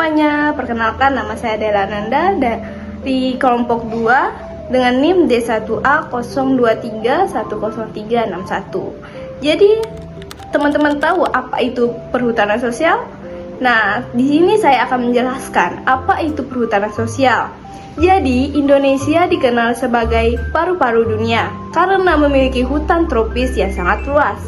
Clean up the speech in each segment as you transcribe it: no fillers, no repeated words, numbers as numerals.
semuanya, perkenalkan nama saya Dela Nanda dari kelompok 2 dengan NIM D1A0231031. Jadi, teman-teman tahu apa itu perhutanan sosial? Nah, di sini saya akan menjelaskan apa itu perhutanan sosial. Jadi, Indonesia dikenal sebagai paru-paru dunia karena memiliki hutan tropis yang sangat luas.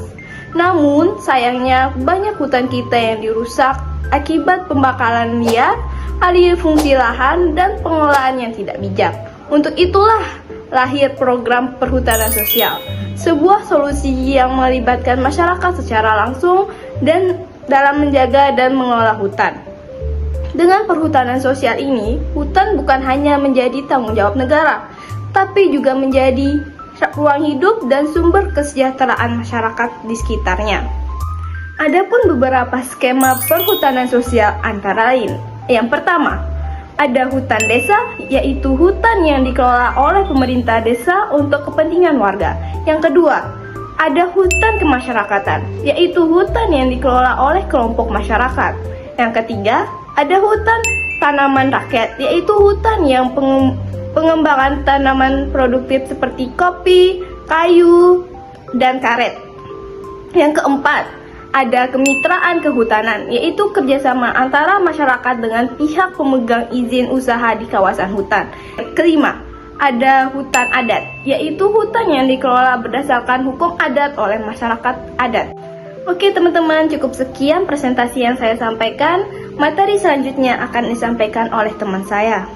Namun, sayangnya banyak hutan kita yang dirusak akibat pembakaran liar, alih fungsi lahan, dan pengelolaan yang tidak bijak. Untuk itulah lahir program perhutanan sosial, sebuah solusi yang melibatkan masyarakat secara langsung dan dalam menjaga dan mengelola hutan. Dengan perhutanan sosial ini, hutan bukan hanya menjadi tanggung jawab negara, tapi juga menjadi ruang hidup dan sumber kesejahteraan masyarakat di sekitarnya. Adapun beberapa skema perhutanan sosial antara lain. Yang pertama, ada hutan desa, yaitu hutan yang dikelola oleh pemerintah desa untuk kepentingan warga. Yang kedua, ada hutan kemasyarakatan, yaitu hutan yang dikelola oleh kelompok masyarakat. Yang ketiga, ada hutan tanaman rakyat, yaitu hutan yang pengembangan tanaman produktif seperti kopi, kayu, dan karet. Yang keempat, ada kemitraan kehutanan, yaitu kerjasama antara masyarakat dengan pihak pemegang izin usaha di kawasan hutan. Kelima, ada hutan adat, yaitu hutan yang dikelola berdasarkan hukum adat oleh masyarakat adat. Oke teman-teman, cukup sekian presentasi yang saya sampaikan. Materi selanjutnya akan disampaikan oleh teman saya.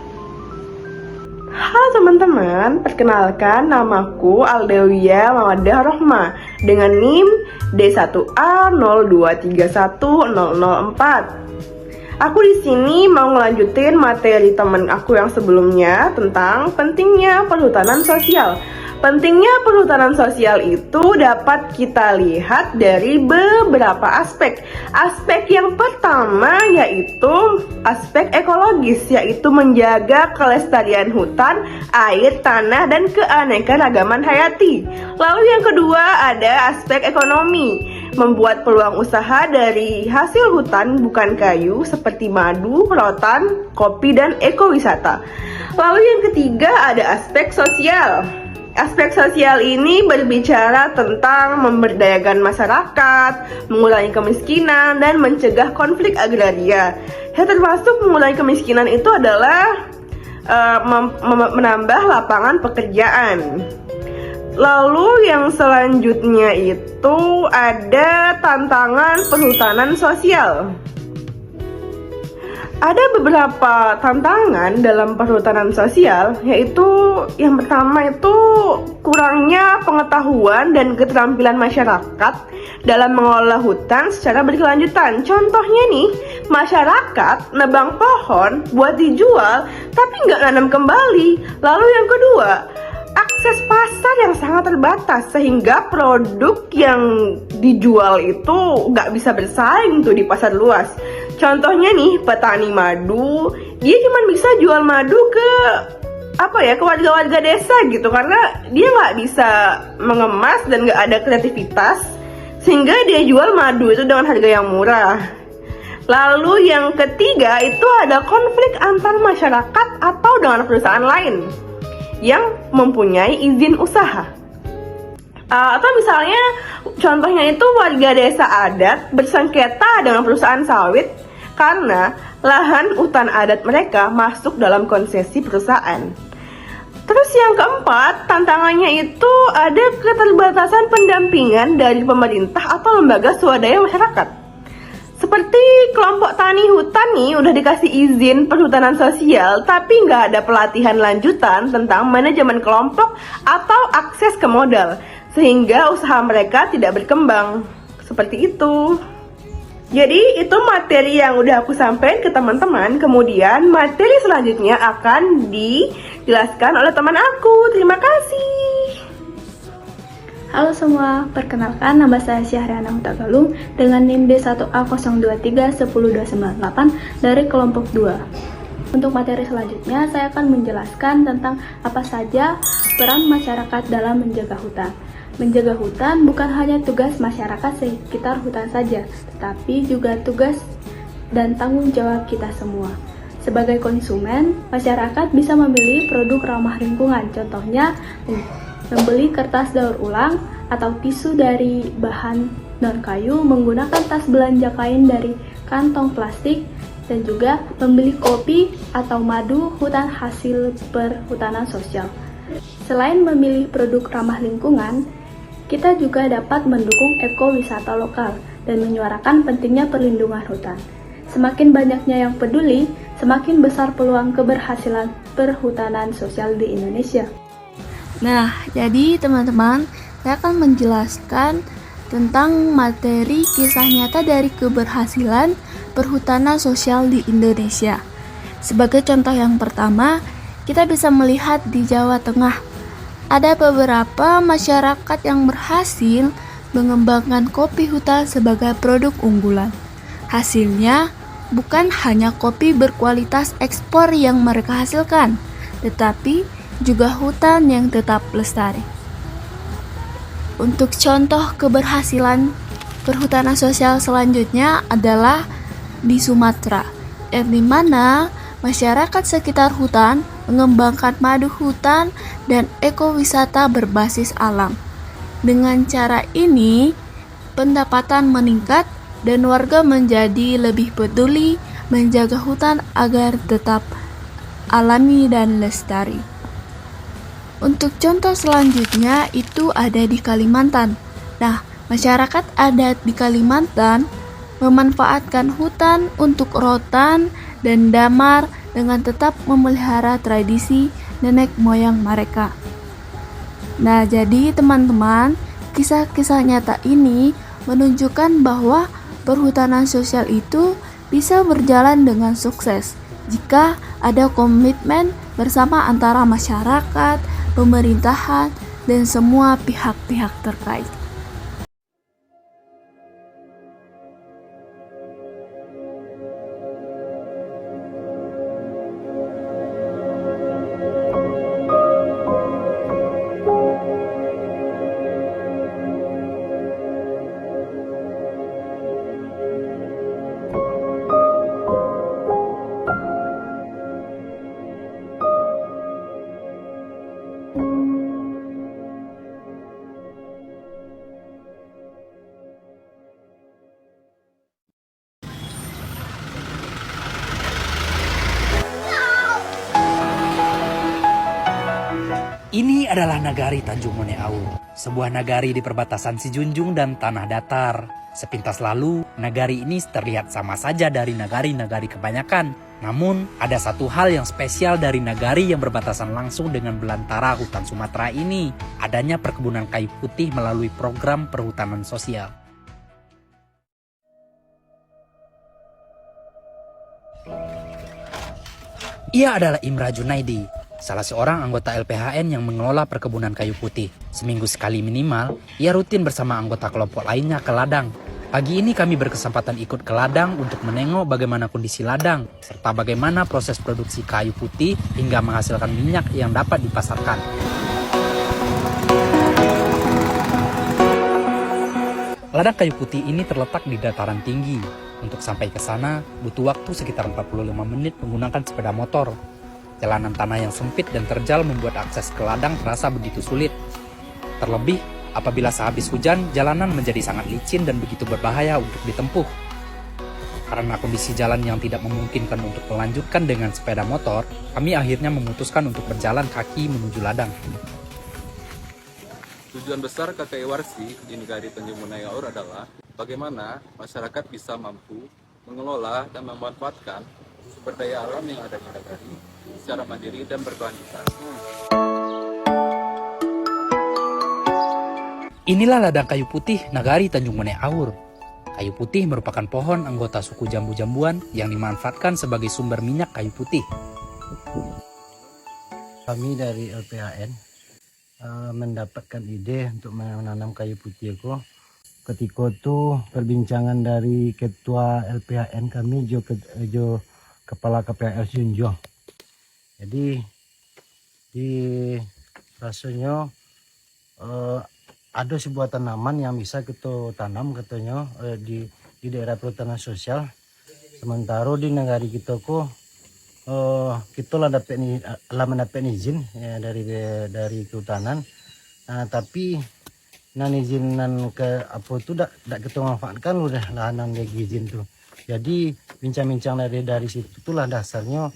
Halo teman-teman, perkenalkan namaku Aldewia Mamadah Rohma dengan NIM D1A0231004. Aku di sini mau ngelanjutin materi teman aku yang sebelumnya tentang pentingnya perhutanan sosial. Pentingnya perhutanan sosial itu dapat kita lihat dari beberapa aspek. Aspek yang pertama yaitu aspek ekologis, yaitu menjaga kelestarian hutan, air, tanah, dan keanekaragaman hayati. Lalu yang kedua ada aspek ekonomi, membuat peluang usaha dari hasil hutan bukan kayu seperti madu, rotan, kopi, dan ekowisata. Lalu yang ketiga ada aspek sosial. Aspek sosial ini berbicara tentang memberdayakan masyarakat, mengurangi kemiskinan, dan mencegah konflik agraria. Yang termasuk mengurangi kemiskinan itu adalah menambah lapangan pekerjaan. Lalu yang selanjutnya itu ada tantangan perhutanan sosial. Ada beberapa tantangan dalam perhutanan sosial, yaitu yang pertama itu kurangnya pengetahuan dan keterampilan masyarakat dalam mengelola hutan secara berkelanjutan. Contohnya nih, masyarakat nebang pohon buat dijual tapi nggak nanam kembali. Lalu yang kedua, akses pasar yang sangat terbatas sehingga produk yang dijual itu nggak bisa bersaing tuh di pasar luas. Contohnya nih, petani madu, dia cuma bisa jual madu ke warga-warga desa gitu, karena dia nggak bisa mengemas dan nggak ada kreativitas sehingga dia jual madu itu dengan harga yang murah. Lalu yang ketiga itu ada konflik antar masyarakat atau dengan perusahaan lain yang mempunyai izin usaha. Atau misalnya contohnya itu warga desa adat bersengketa dengan perusahaan sawit karena lahan hutan adat mereka masuk dalam konsesi perusahaan. Terus yang keempat, tantangannya itu ada keterbatasan pendampingan dari pemerintah atau lembaga swadaya masyarakat. Seperti kelompok tani hutan nih udah dikasih izin perhutanan sosial tapi nggak ada pelatihan lanjutan tentang manajemen kelompok atau akses ke modal, sehingga usaha mereka tidak berkembang. Seperti itu. Jadi itu materi yang udah aku sampaikan ke teman-teman. Kemudian materi selanjutnya akan dijelaskan oleh teman aku. Terima kasih. Halo semua, perkenalkan nama saya Syahriana Hutagalung dengan NIM D1A023102998 dari kelompok 2. Untuk materi selanjutnya, saya akan menjelaskan tentang apa saja peran masyarakat dalam menjaga hutan. Menjaga hutan bukan hanya tugas masyarakat sekitar hutan saja, tetapi juga tugas dan tanggung jawab kita semua. Sebagai konsumen, masyarakat bisa memilih produk ramah lingkungan. Contohnya, membeli kertas daur ulang atau tisu dari bahan non-kayu, menggunakan tas belanja kain dari kantong plastik, dan juga membeli kopi atau madu hutan hasil perhutanan sosial. Selain memilih produk ramah lingkungan, kita juga dapat mendukung ekowisata lokal dan menyuarakan pentingnya perlindungan hutan. Semakin banyaknya yang peduli, semakin besar peluang keberhasilan perhutanan sosial di Indonesia. Nah, jadi teman-teman, saya akan menjelaskan tentang materi kisah nyata dari keberhasilan perhutanan sosial di Indonesia. Sebagai contoh yang pertama, kita bisa melihat di Jawa Tengah. Ada beberapa masyarakat yang berhasil mengembangkan kopi hutan sebagai produk unggulan. Hasilnya, bukan hanya kopi berkualitas ekspor yang mereka hasilkan, tetapi juga hutan yang tetap lestari. Untuk contoh keberhasilan perhutanan sosial selanjutnya adalah di Sumatera, yang dimana masyarakat sekitar hutan mengembangkan madu hutan dan ekowisata berbasis alam. Dengan cara ini, pendapatan meningkat dan warga menjadi lebih peduli menjaga hutan agar tetap alami dan lestari. Untuk contoh selanjutnya itu ada di Kalimantan. Nah, masyarakat adat di Kalimantan memanfaatkan hutan untuk rotan dan damar dengan tetap memelihara tradisi nenek moyang mereka. Nah, jadi teman-teman, kisah-kisah nyata ini menunjukkan bahwa perhutanan sosial itu bisa berjalan dengan sukses jika ada komitmen bersama antara masyarakat, pemerintahan, dan semua pihak-pihak terkait. Ini adalah nagari Tanjung Moneau, sebuah nagari di perbatasan Sijunjung dan Tanah Datar. Sepintas lalu, nagari ini terlihat sama saja dari nagari-nagari kebanyakan. Namun, ada satu hal yang spesial dari nagari yang berbatasan langsung dengan belantara hutan Sumatera ini, adanya perkebunan kayu putih melalui program perhutanan sosial. Ia adalah Imra Junaidi, salah seorang anggota LPHN yang mengelola perkebunan kayu putih. Seminggu sekali minimal, ia rutin bersama anggota kelompok lainnya ke ladang. Pagi ini kami berkesempatan ikut ke ladang untuk menengok bagaimana kondisi ladang, serta bagaimana proses produksi kayu putih hingga menghasilkan minyak yang dapat dipasarkan. Ladang kayu putih ini terletak di dataran tinggi. Untuk sampai ke sana, butuh waktu sekitar 45 menit menggunakan sepeda motor. Jalanan tanah yang sempit dan terjal membuat akses ke ladang terasa begitu sulit. Terlebih, apabila sehabis hujan, jalanan menjadi sangat licin dan begitu berbahaya untuk ditempuh. Karena kondisi jalan yang tidak memungkinkan untuk melanjutkan dengan sepeda motor, kami akhirnya memutuskan untuk berjalan kaki menuju ladang. Tujuan besar KKI Warsi di Nagari Tanjung Moneau adalah bagaimana masyarakat bisa mampu mengelola dan memanfaatkan sumber daya alam yang ada di nagari secara mandiri dan berkelanjutan. Inilah ladang kayu putih Nagari Tanjung Moneau. Kayu putih merupakan pohon anggota suku jambu-jambuan yang dimanfaatkan sebagai sumber minyak kayu putih. Kami dari LPHN mendapatkan ide untuk menanam kayu putih itu ketika itu perbincangan dari ketua LPHN kami Jo kepala KPL Junjo. Jadi di rasanya ada sebuah tanaman yang bisa kita tanam katanya di daerah perhutanan sosial Sementara di negara kita kita lah mendapat izin ya, dari kehutanan. Tapi izinan ke apa itu dak kita manfaatkan udah lahanan dari izin tuh. Jadi bincang-bincang dari situ itulah dasarnya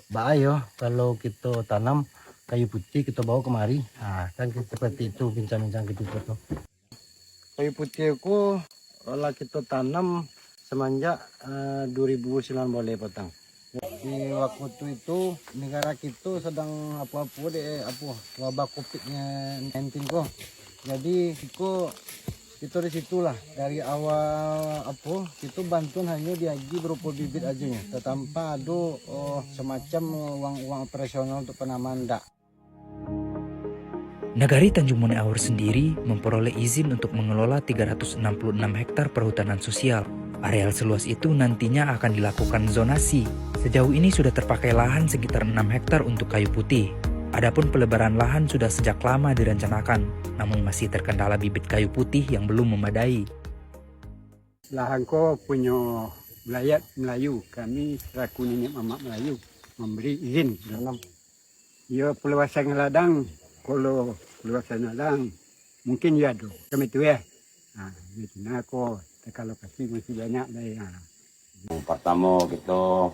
bahaya kalau kita tanam kayu putih kita bawa kemari. Kan seperti itu bincang-bincang gitu tuh. Kayu putih aku lah kita tanam semenjak 2009 boleh potong. Di waktu itu negara kita sedang wabah COVID-19 kok. Jadi kita di situlah dari awal itu bantuan hanya diaji berupa bibit aja ya, tanpa ada semacam uang operasional untuk penanaman dak. Nagari Tanjung Monai Aur sendiri memperoleh izin untuk mengelola 366 hektar perhutanan sosial. Areal seluas itu nantinya akan dilakukan zonasi. Sejauh ini sudah terpakai lahan sekitar 6 hektar untuk kayu putih. Adapun pelebaran lahan sudah sejak lama direncanakan, namun masih terkendala bibit kayu putih yang belum memadai. Lahan ko punya belayat Melayu, kami selaku nenek mamak Melayu memberi izin dalam ya peluasan ladang. Kalau peluasan ladang mungkin ya do kami tu ya. Itu aku kalau kasih masih banyak dari. Pertama kita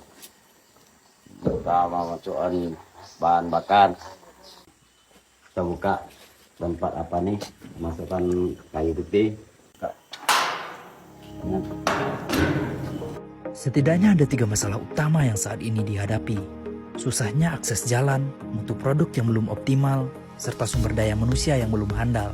masukkan bahan bakar. Kita buka tempat masukkan kayu putih. Setidaknya ada 3 masalah utama yang saat ini dihadapi. Susahnya akses jalan, mutu produk yang belum optimal, serta sumber daya manusia yang belum handal.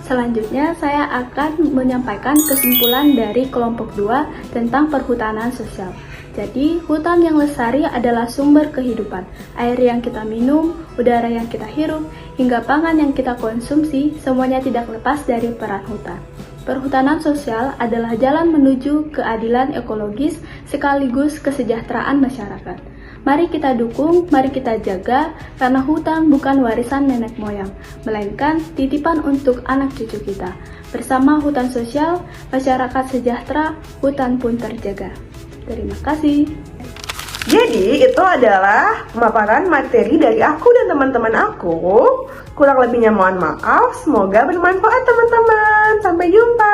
Selanjutnya saya akan menyampaikan kesimpulan dari kelompok 2 tentang perhutanan sosial. Jadi, hutan yang lestari adalah sumber kehidupan. Air yang kita minum, udara yang kita hirup, hingga pangan yang kita konsumsi, semuanya tidak lepas dari peran hutan. Perhutanan sosial adalah jalan menuju keadilan ekologis sekaligus kesejahteraan masyarakat. Mari kita dukung, mari kita jaga, karena hutan bukan warisan nenek moyang, melainkan titipan untuk anak cucu kita. Bersama hutan sosial, masyarakat sejahtera, hutan pun terjaga. Terima kasih. Jadi itu adalah pemaparan materi dari aku dan teman-teman aku. Kurang lebihnya mohon maaf, semoga bermanfaat teman-teman. Sampai jumpa.